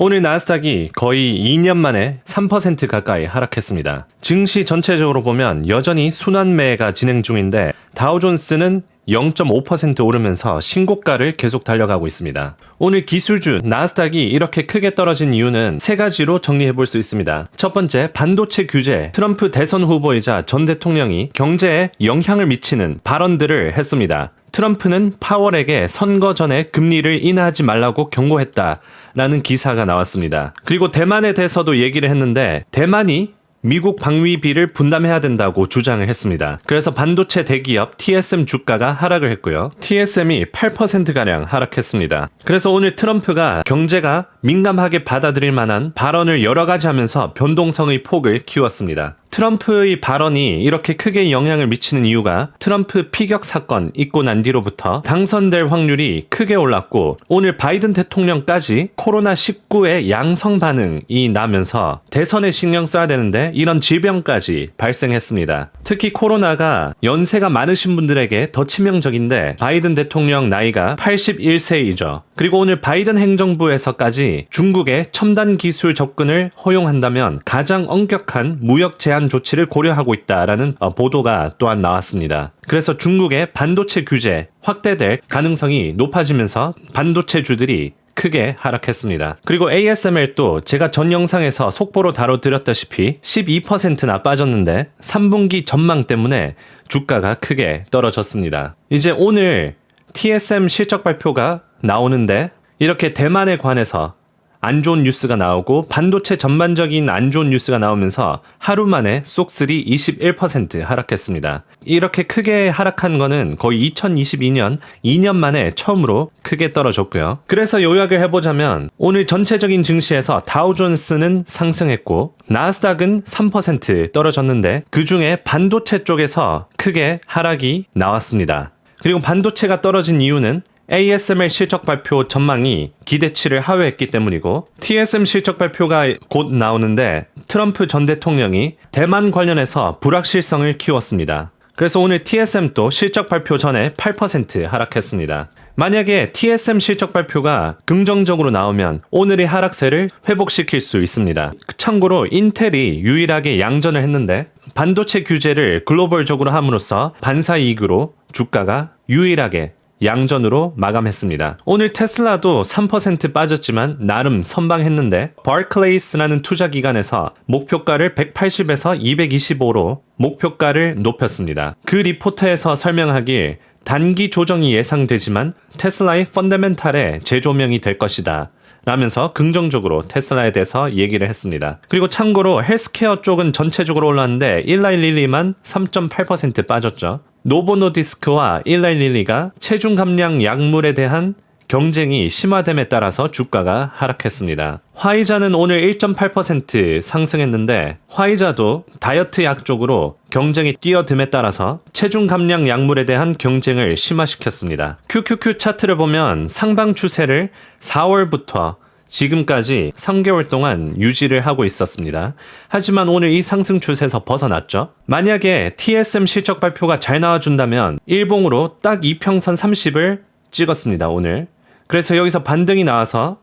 오늘 나스닥이 거의 2년 만에 3% 가까이 하락했습니다. 증시 전체적으로 보면 여전히 순환매가 진행 중인데 다우존스는 0.5% 오르면서 신고가를 계속 달려가고 있습니다. 오늘 기술주 나스닥이 이렇게 크게 떨어진 이유는 세 가지로 정리해 볼 수 있습니다. 첫 번째, 반도체 규제. 트럼프 대선 후보이자 전 대통령이 경제에 영향을 미치는 발언들을 했습니다. 트럼프는 파월에게 선거 전에 금리를 인하하지 말라고 경고했다라는 기사가 나왔습니다. 그리고 대만에 대해서도 얘기를 했는데 대만이 미국 방위비를 분담해야 된다고 주장을 했습니다. 그래서 반도체 대기업 TSM 주가가 하락을 했고요. TSM이 8%가량 하락했습니다. 그래서 오늘 트럼프가 경제가 민감하게 받아들일 만한 발언을 여러 가지 하면서 변동성의 폭을 키웠습니다. 트럼프의 발언이 이렇게 크게 영향을 미치는 이유가 트럼프 피격 사건 있고 난 뒤로부터 당선될 확률이 크게 올랐고 오늘 바이든 대통령까지 코로나19의 양성 반응이 나면서 대선에 신경 써야 되는데 이런 질병까지 발생했습니다. 특히 코로나가 연세가 많으신 분들에게 더 치명적인데 바이든 대통령 나이가 81세이죠. 그리고 오늘 바이든 행정부에서까지 중국의 첨단 기술 접근을 허용한다면 가장 엄격한 무역 제한 조치를 고려하고 있다라는 보도가 또한 나왔습니다. 그래서 중국의 반도체 규제 확대될 가능성이 높아지면서 반도체주들이 크게 하락했습니다. 그리고 ASML도 제가 전 영상에서 속보로 다뤄드렸다시피 12%나 빠졌는데 3분기 전망 때문에 주가가 크게 떨어졌습니다. 이제 오늘 TSM 실적 발표가 나오는데 이렇게 대만에 관해서 안 좋은 뉴스가 나오고 반도체 전반적인 안 좋은 뉴스가 나오면서 하루 만에 쏙3 21% 하락했습니다. 이렇게 크게 하락한 거는 거의 2022년 2년 만에 처음으로 크게 떨어졌고요. 그래서 요약을 해보자면 오늘 전체적인 증시에서 다우존스는 상승했고 나스닥은 3% 떨어졌는데 그중에 반도체 쪽에서 크게 하락이 나왔습니다. 그리고 반도체가 떨어진 이유는 ASML 실적 발표 전망이 기대치를 하회했기 때문이고 TSM 실적 발표가 곧 나오는데 트럼프 전 대통령이 대만 관련해서 불확실성을 키웠습니다. 그래서 오늘 TSM도 실적 발표 전에 8% 하락했습니다. 만약에 TSM 실적 발표가 긍정적으로 나오면 오늘의 하락세를 회복시킬 수 있습니다. 참고로 인텔이 유일하게 양전을 했는데 반도체 규제를 글로벌적으로 함으로써 반사이익으로 주가가 유일하게 양전으로 마감했습니다. 오늘 테슬라도 3% 빠졌지만 나름 선방했는데 바클레이스라는 투자기관에서 목표가를 180에서 225로 목표가를 높였습니다. 그 리포트에서 설명하길 단기 조정이 예상되지만 테슬라의 펀더멘탈에 재조명이 될 것이다 라면서 긍정적으로 테슬라에 대해서 얘기를 했습니다. 그리고 참고로 헬스케어 쪽은 전체적으로 올랐는데 일라이릴리만 3.8% 빠졌죠. 노보노디스크와 일라이릴리가 체중 감량 약물에 대한 경쟁이 심화됨에 따라서 주가가 하락했습니다. 화이자는 오늘 1.8% 상승했는데 화이자도 다이어트 약 쪽으로 경쟁이 뛰어듦에 따라서 체중 감량 약물에 대한 경쟁을 심화시켰습니다. QQQ 차트를 보면 상방 추세를 4월부터 지금까지 3개월 동안 유지를 하고 있었습니다. 하지만 오늘 이 상승 추세에서 벗어났죠. 만약에 TSM 실적 발표가 잘 나와준다면 일봉으로 딱 이평선 30을 찍었습니다. 오늘. 그래서 여기서 반등이 나와서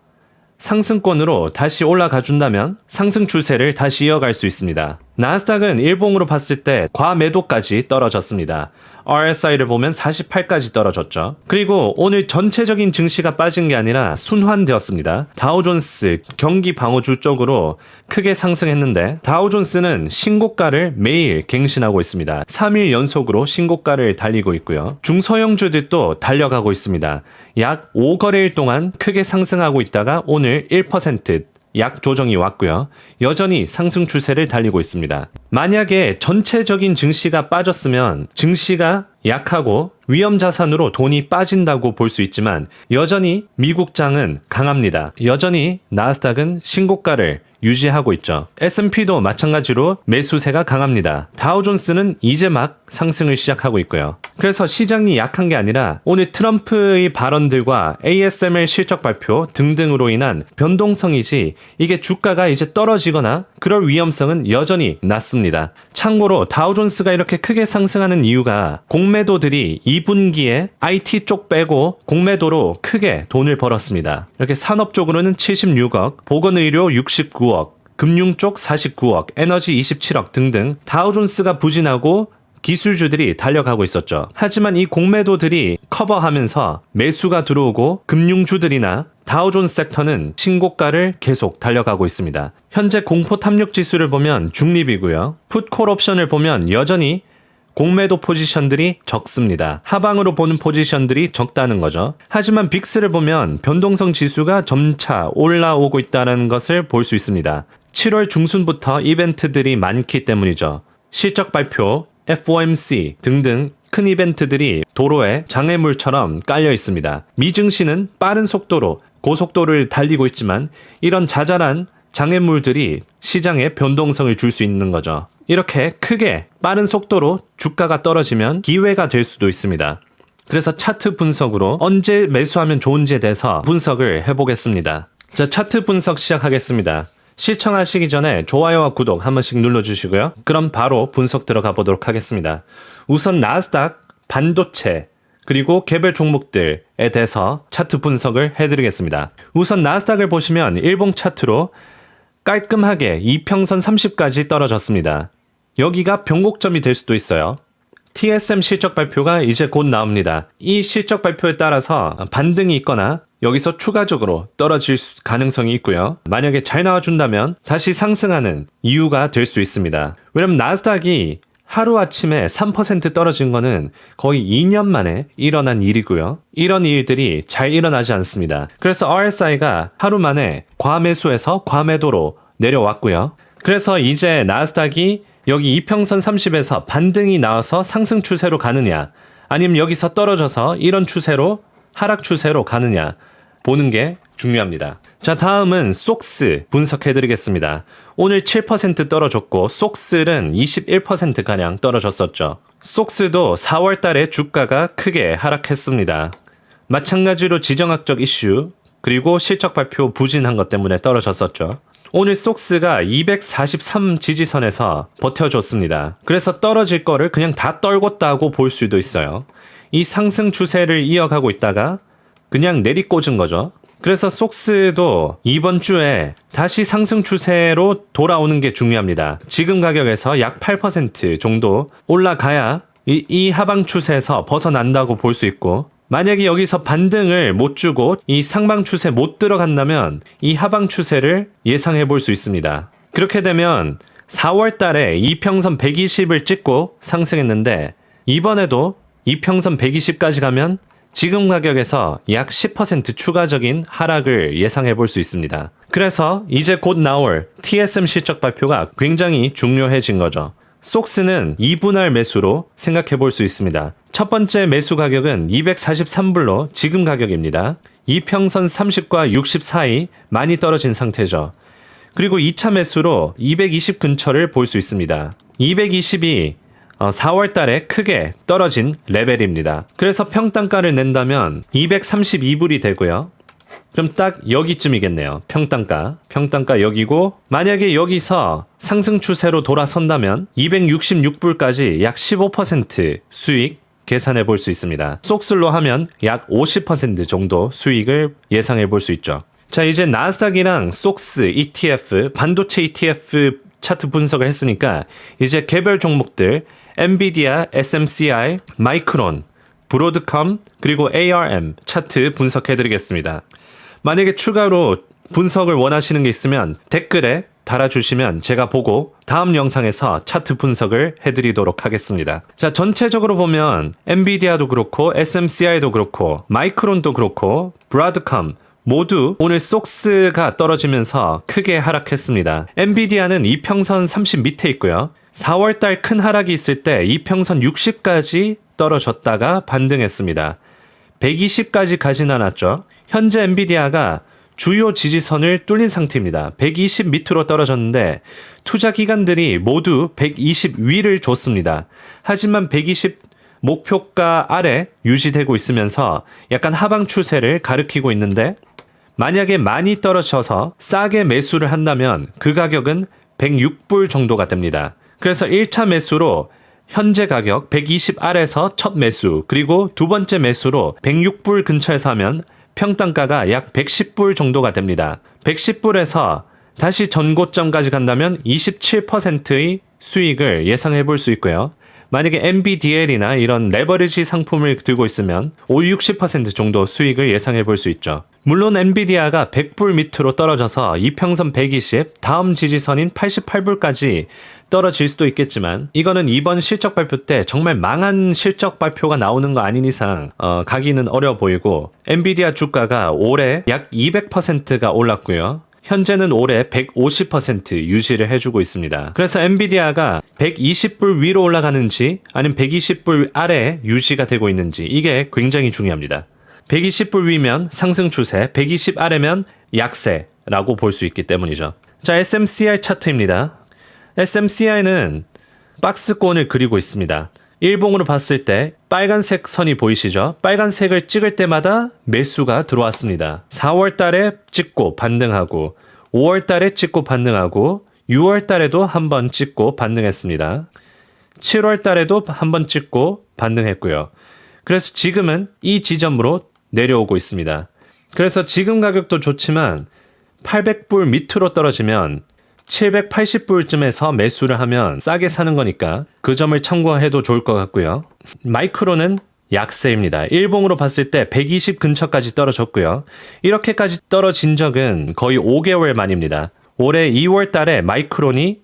상승권으로 다시 올라가 준다면 상승 추세를 다시 이어갈 수 있습니다. 나스닥은 일봉으로 봤을 때 과매도까지 떨어졌습니다. RSI를 보면 48까지 떨어졌죠. 그리고 오늘 전체적인 증시가 빠진 게 아니라 순환되었습니다. 다우존스 경기 방어주 쪽으로 크게 상승했는데 다우존스는 신고가를 매일 갱신하고 있습니다. 3일 연속으로 신고가를 달리고 있고요. 중소형주들도 달려가고 있습니다. 약 5거래일 동안 크게 상승하고 있다가 오늘 1% 약 조정이 왔고요. 여전히 상승 추세를 달리고 있습니다. 만약에 전체적인 증시가 빠졌으면 증시가 약하고 위험 자산으로 돈이 빠진다고 볼 수 있지만 여전히 미국장은 강합니다. 여전히 나스닥은 신고가를 유지하고 있죠. S&P도 마찬가지로 매수세가 강합니다. 다우존스는 이제 막 상승을 시작하고 있고요. 그래서 시장이 약한 게 아니라 오늘 트럼프의 발언들과 ASML 실적 발표 등등으로 인한 변동성이지 이게 주가가 이제 떨어지거나 그럴 위험성은 여전히 낮습니다. 참고로 다우존스가 이렇게 크게 상승하는 이유가 공매도들이 2분기에 IT 쪽 빼고 공매도로 크게 돈을 벌었습니다. 이렇게 산업 쪽으로는 76억, 보건의료 69억, 금융 쪽 49억, 에너지 27억 등등 다우존스가 부진하고 기술주들이 달려가고 있었죠. 하지만 이 공매도들이 커버하면서 매수가 들어오고 금융주들이나 다우존스 섹터는 신고가를 계속 달려가고 있습니다. 현재 공포 탐욕 지수를 보면 중립이고요. 풋콜 옵션을 보면 여전히 공매도 포지션들이 적습니다. 하방으로 보는 포지션들이 적다는 거죠. 하지만 빅스를 보면 변동성 지수가 점차 올라오고 있다는 것을 볼 수 있습니다. 7월 중순부터 이벤트들이 많기 때문이죠. 실적 발표, FOMC 등등 큰 이벤트들이 도로에 장애물처럼 깔려 있습니다. 미 증시는 빠른 속도로 고속도로를 달리고 있지만 이런 자잘한 장애물들이 시장에 변동성을 줄 수 있는 거죠. 이렇게 크게 빠른 속도로 주가가 떨어지면 기회가 될 수도 있습니다. 그래서 차트 분석으로 언제 매수하면 좋은지에 대해서 분석을 해보겠습니다. 자, 차트 분석 시작하겠습니다. 시청하시기 전에 좋아요와 구독 한 번씩 눌러주시고요. 그럼 바로 분석 들어가 보도록 하겠습니다. 우선 나스닥, 반도체, 그리고 개별 종목들에 대해서 차트 분석을 해드리겠습니다. 우선 나스닥을 보시면 일봉 차트로 깔끔하게 이평선 30까지 떨어졌습니다. 여기가 변곡점이 될 수도 있어요. TSM 실적 발표가 이제 곧 나옵니다. 이 실적 발표에 따라서 반등이 있거나 여기서 추가적으로 떨어질 가능성이 있고요. 만약에 잘 나와준다면 다시 상승하는 이유가 될 수 있습니다. 왜냐면 나스닥이 하루아침에 3% 떨어진 거는 거의 2년 만에 일어난 일이고요. 이런 일들이 잘 일어나지 않습니다. 그래서 RSI가 하루 만에 과매수에서 과매도로 내려왔고요. 그래서 이제 나스닥이 여기 이평선 30에서 반등이 나와서 상승 추세로 가느냐, 아니면 여기서 떨어져서 이런 추세로 하락 추세로 가느냐 보는 게 중요합니다. 자, 다음은 속스 분석해드리겠습니다. 오늘 7% 떨어졌고 속스는 21%가량 떨어졌었죠. 속스도 4월 달에 주가가 크게 하락했습니다. 마찬가지로 지정학적 이슈 그리고 실적 발표 부진한 것 때문에 떨어졌었죠. 오늘 속스가 243 지지선에서 버텨줬습니다. 그래서 떨어질 거를 그냥 다 떨궜다고 볼 수도 있어요. 이 상승 추세를 이어가고 있다가 그냥 내리꽂은 거죠. 그래서 속스도 이번 주에 다시 상승 추세로 돌아오는 게 중요합니다. 지금 가격에서 약 8% 정도 올라가야 이 하방 추세에서 벗어난다고 볼 수 있고, 만약에 여기서 반등을 못 주고 이 상방 추세 못 들어간다면 이 하방 추세를 예상해 볼 수 있습니다. 그렇게 되면 4월 달에 이평선 120을 찍고 상승했는데 이번에도 이평선 120까지 가면 지금 가격에서 약 10% 추가적인 하락을 예상해 볼 수 있습니다. 그래서 이제 곧 나올 TSM 실적 발표가 굉장히 중요해진 거죠. 속스는 2분할 매수로 생각해 볼 수 있습니다. 첫 번째 매수 가격은 243불로 지금 가격입니다. 이평선 30과 60 사이 많이 떨어진 상태죠. 그리고 2차 매수로 220 근처를 볼 수 있습니다. 220이 4월 달에 크게 떨어진 레벨입니다. 그래서 평단가를 낸다면 232불이 되고요. 그럼 딱 여기쯤이겠네요. 평단가 여기고, 만약에 여기서 상승 추세로 돌아선다면 266불까지 약 15% 수익 계산해 볼 수 있습니다. 속슬로 하면 약 50% 정도 수익을 예상해 볼 수 있죠. 자, 이제 나스닥이랑 속스 ETF, 반도체 ETF 차트 분석을 했으니까 이제 개별 종목들 엔비디아, SMCI, 마이크론, 브로드컴, 그리고 ARM 차트 분석해 드리겠습니다. 만약에 추가로 분석을 원하시는 게 있으면 댓글에 달아주시면 제가 보고 다음 영상에서 차트 분석을 해드리도록 하겠습니다. 자, 전체적으로 보면 엔비디아도 그렇고 SMCI도 그렇고 마이크론도 그렇고 브로드컴 모두 오늘 속스가 떨어지면서 크게 하락했습니다. 엔비디아는 이평선 30 밑에 있고요. 4월달 큰 하락이 있을 때 이평선 60까지 떨어졌다가 반등했습니다. 120까지 가진 않았죠. 현재 엔비디아가 주요 지지선을 뚫린 상태입니다. 120 밑으로 떨어졌는데 투자 기관들이 모두 120 위를 줬습니다. 하지만 120 목표가 아래 유지되고 있으면서 약간 하방 추세를 가리키고 있는데 만약에 많이 떨어져서 싸게 매수를 한다면 그 가격은 106불 정도가 됩니다. 그래서 1차 매수로 현재 가격 120 아래에서 첫 매수, 그리고 두 번째 매수로 106불 근처에서 하면 평단가가 약 110불 정도가 됩니다. 110불에서 다시 전고점까지 간다면 27%의 수익을 예상해 볼 수 있고요. 만약에 NVDL이나 이런 레버리지 상품을 들고 있으면 50-60% 정도 수익을 예상해 볼 수 있죠. 물론 엔비디아가 100불 밑으로 떨어져서 이평선 120, 다음 지지선인 88불까지 떨어질 수도 있겠지만 이거는 이번 실적 발표 때 정말 망한 실적 발표가 나오는 거 아닌 이상 가기는 어려워 보이고, 엔비디아 주가가 올해 약 200%가 올랐고요. 현재는 올해 150% 유지를 해주고 있습니다. 그래서 엔비디아가 120불 위로 올라가는지 아니면 120불 아래에 유지가 되고 있는지 이게 굉장히 중요합니다. 120불 위면 상승 추세, 120 아래면 약세라고 볼 수 있기 때문이죠. 자, SMCI 차트입니다. SMCI는 박스권을 그리고 있습니다. 일봉으로 봤을 때 빨간색 선이 보이시죠? 빨간색을 찍을 때마다 매수가 들어왔습니다. 4월 달에 찍고 반등하고 5월 달에 찍고 반등하고 6월 달에도 한번 찍고 반등했습니다. 7월 달에도 한번 찍고 반등했고요. 그래서 지금은 이 지점으로 내려오고 있습니다. 그래서 지금 가격도 좋지만 800불 밑으로 떨어지면 780불쯤에서 매수를 하면 싸게 사는 거니까 그 점을 참고해도 좋을 것 같고요. 마이크로는 약세입니다. 일봉으로 봤을 때 120 근처까지 떨어졌고요. 이렇게까지 떨어진 적은 거의 5개월 만입니다. 올해 2월 달에 마이크론이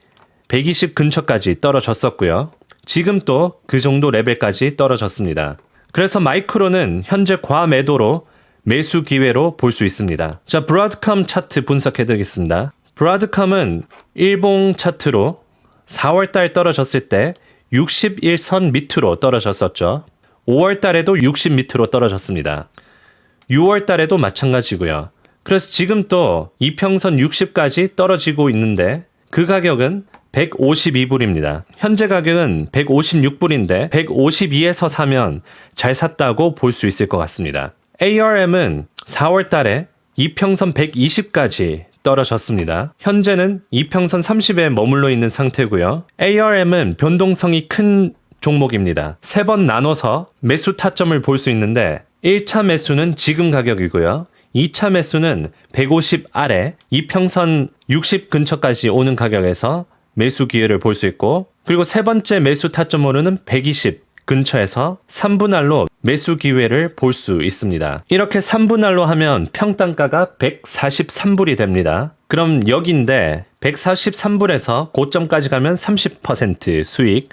120 근처까지 떨어졌었고요. 지금 또 그 정도 레벨까지 떨어졌습니다. 그래서 마이크로는 현재 과매도로 매수 기회로 볼 수 있습니다. 자, 브로드컴 차트 분석해 드리겠습니다. 브로드컴은 일봉 차트로 4월 달 떨어졌을 때 61선 밑으로 떨어졌었죠. 5월 달에도 60 밑으로 떨어졌습니다. 6월 달에도 마찬가지고요. 그래서 지금 또 이평선 60까지 떨어지고 있는데 그 가격은 152불입니다. 현재 가격은 156불인데 152에서 사면 잘 샀다고 볼 수 있을 것 같습니다. ARM은 4월 달에 이평선 120까지 떨어졌습니다. 현재는 이평선 30에 머물러 있는 상태고요. ARM은 변동성이 큰 종목입니다. 3번 나눠서 매수 타점을 볼 수 있는데 1차 매수는 지금 가격이고요. 2차 매수는 150 아래 이평선 60 근처까지 오는 가격에서 매수 기회를 볼 수 있고, 그리고 세 번째 매수 타점으로는 120 근처에서 3분할로 매수 기회를 볼 수 있습니다. 이렇게 3분할로 하면 평단가가 143불이 됩니다. 그럼 여기인데 143불에서 고점까지 가면 30% 수익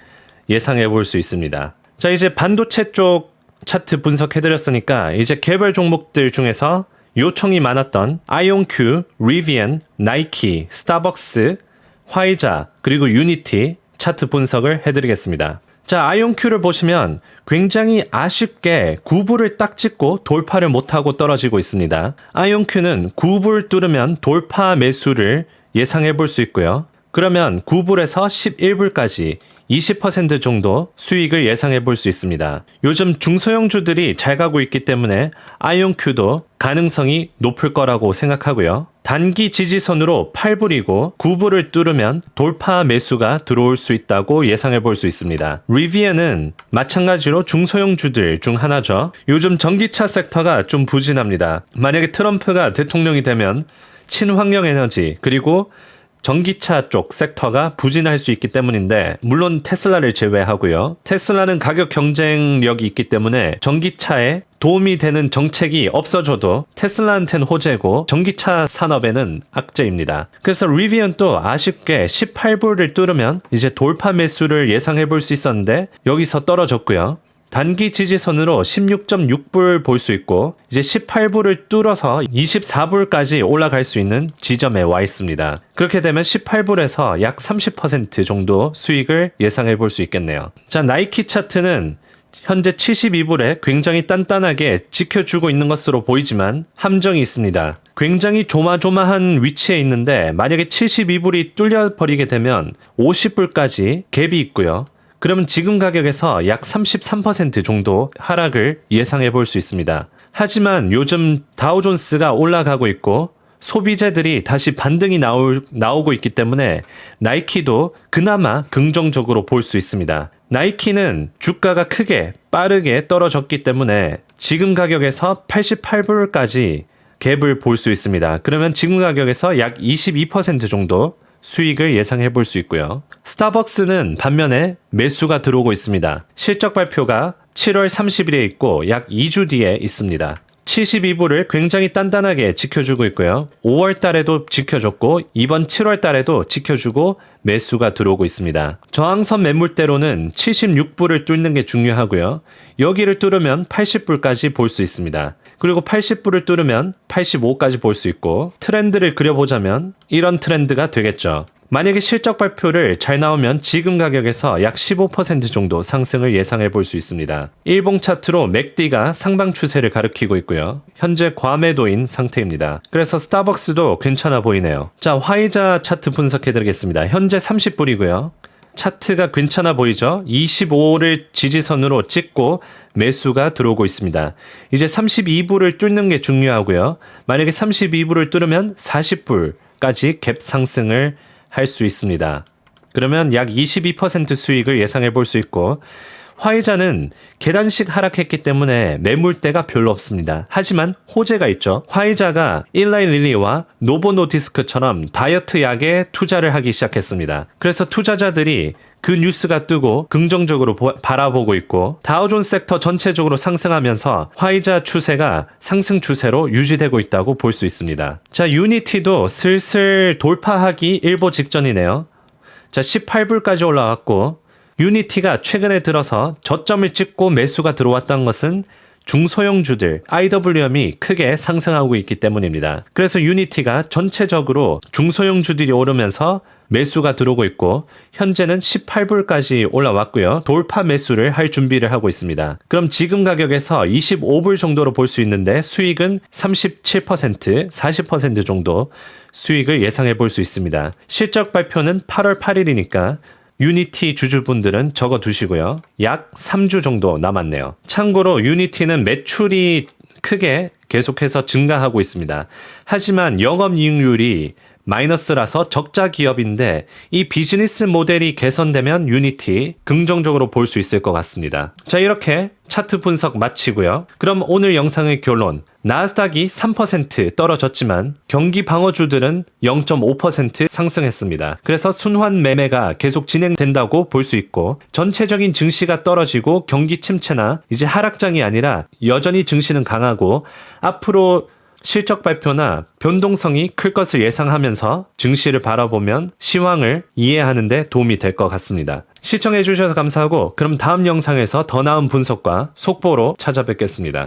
예상해 볼 수 있습니다. 자, 이제 반도체 쪽 차트 분석해드렸으니까 이제 개별 종목들 중에서 요청이 많았던 아이온큐, 리비안, 나이키, 스타벅스, 화이자, 그리고 유니티 차트 분석을 해드리겠습니다. 자, 아이온큐를 보시면 굉장히 아쉽게 9불을 딱 찍고 돌파를 못하고 떨어지고 있습니다. 아이온큐는 9불 뚫으면 돌파 매수를 예상해 볼 수 있고요. 그러면 9불에서 11불까지 20% 정도 수익을 예상해 볼 수 있습니다. 요즘 중소형주들이 잘 가고 있기 때문에 아이온큐도 가능성이 높을 거라고 생각하고요. 단기 지지선으로 8불이고 9불을 뚫으면 돌파 매수가 들어올 수 있다고 예상해 볼 수 있습니다. 리비안은 마찬가지로 중소형주들 중 하나죠. 요즘 전기차 섹터가 좀 부진합니다. 만약에 트럼프가 대통령이 되면 친환경 에너지 그리고 전기차 쪽 섹터가 부진할 수 있기 때문인데, 물론 테슬라를 제외하고요. 테슬라는 가격 경쟁력이 있기 때문에 전기차에 도움이 되는 정책이 없어져도 테슬라한테는 호재고 전기차 산업에는 악재입니다. 그래서 리비안도 아쉽게 18불을 뚫으면 이제 돌파 매수를 예상해 볼 수 있었는데 여기서 떨어졌고요. 단기 지지선으로 16.6불 볼 수 있고 이제 18불을 뚫어서 24불까지 올라갈 수 있는 지점에 와 있습니다. 그렇게 되면 18불에서 약 30% 정도 수익을 예상해 볼 수 있겠네요. 자, 나이키 차트는 현재 72불에 굉장히 단단하게 지켜주고 있는 것으로 보이지만 함정이 있습니다. 굉장히 조마조마한 위치에 있는데 만약에 72불이 뚫려버리게 되면 50불까지 갭이 있고요. 그러면 지금 가격에서 약 33% 정도 하락을 예상해 볼 수 있습니다. 하지만 요즘 다우존스가 올라가고 있고 소비재들이 다시 반등이 나오고 있기 때문에 나이키도 그나마 긍정적으로 볼 수 있습니다. 나이키는 주가가 크게 빠르게 떨어졌기 때문에 지금 가격에서 88불까지 갭을 볼 수 있습니다. 그러면 지금 가격에서 약 22% 정도 수익을 예상해 볼 수 있고요. 스타벅스는 반면에 매수가 들어오고 있습니다. 실적 발표가 7월 30일에 있고 약 2주 뒤에 있습니다. 72불을 굉장히 단단하게 지켜주고 있고요. 5월 달에도 지켜줬고 이번 7월 달에도 지켜주고 매수가 들어오고 있습니다. 저항선 매물대로는 76불을 뚫는 게 중요하고요. 여기를 뚫으면 80불까지 볼 수 있습니다. 그리고 80불을 뚫으면 85까지 볼 수 있고 트렌드를 그려보자면 이런 트렌드가 되겠죠. 만약에 실적 발표를 잘 나오면 지금 가격에서 약 15% 정도 상승을 예상해 볼 수 있습니다. 일봉 차트로 맥디가 상방 추세를 가리키고 있고요. 현재 과매도인 상태입니다. 그래서 스타벅스도 괜찮아 보이네요. 자, 화이자 차트 분석해 드리겠습니다. 현재 30불이고요. 차트가 괜찮아 보이죠? 25를 지지선으로 찍고 매수가 들어오고 있습니다. 이제 32불을 뚫는 게 중요하고요. 만약에 32불을 뚫으면 40불까지 갭 상승을 할 수 있습니다. 그러면 약 22% 수익을 예상해 볼 수 있고 화이자는 계단식 하락했기 때문에 매물대가 별로 없습니다. 하지만 호재가 있죠. 화이자가 일라이릴리와 노보노디스크처럼 다이어트 약에 투자를 하기 시작했습니다. 그래서 투자자들이 그 뉴스가 뜨고 긍정적으로 바라보고 있고 다우존스 섹터 전체적으로 상승하면서 화이자 추세가 상승 추세로 유지되고 있다고 볼 수 있습니다. 자, 유니티도 슬슬 돌파하기 일보 직전이네요. 자, 18불까지 올라왔고 유니티가 최근에 들어서 저점을 찍고 매수가 들어왔던 것은 중소형주들 IWM이 크게 상승하고 있기 때문입니다. 그래서 유니티가 전체적으로 중소형주들이 오르면서 매수가 들어오고 있고 현재는 18불까지 올라왔고요. 돌파 매수를 할 준비를 하고 있습니다. 그럼 지금 가격에서 25불 정도로 볼 수 있는데 수익은 37%, 40% 정도 수익을 예상해 볼 수 있습니다. 실적 발표는 8월 8일이니까 유니티 주주분들은 적어 두시고요. 약 3주 정도 남았네요. 참고로 유니티는 매출이 크게 계속해서 증가하고 있습니다. 하지만 영업이익률이 마이너스라서 적자 기업인데 이 비즈니스 모델이 개선되면 유니티 긍정적으로 볼 수 있을 것 같습니다. 자, 이렇게 차트 분석 마치고요. 그럼 오늘 영상의 결론. 나스닥이 3% 떨어졌지만 경기 방어주들은 0.5% 상승했습니다. 그래서 순환 매매가 계속 진행된다고 볼 수 있고 전체적인 증시가 떨어지고 경기 침체나 이제 하락장이 아니라 여전히 증시는 강하고 앞으로 실적 발표나 변동성이 클 것을 예상하면서 증시를 바라보면 시황을 이해하는 데 도움이 될 것 같습니다. 시청해 주셔서 감사하고 그럼 다음 영상에서 더 나은 분석과 속보로 찾아뵙겠습니다.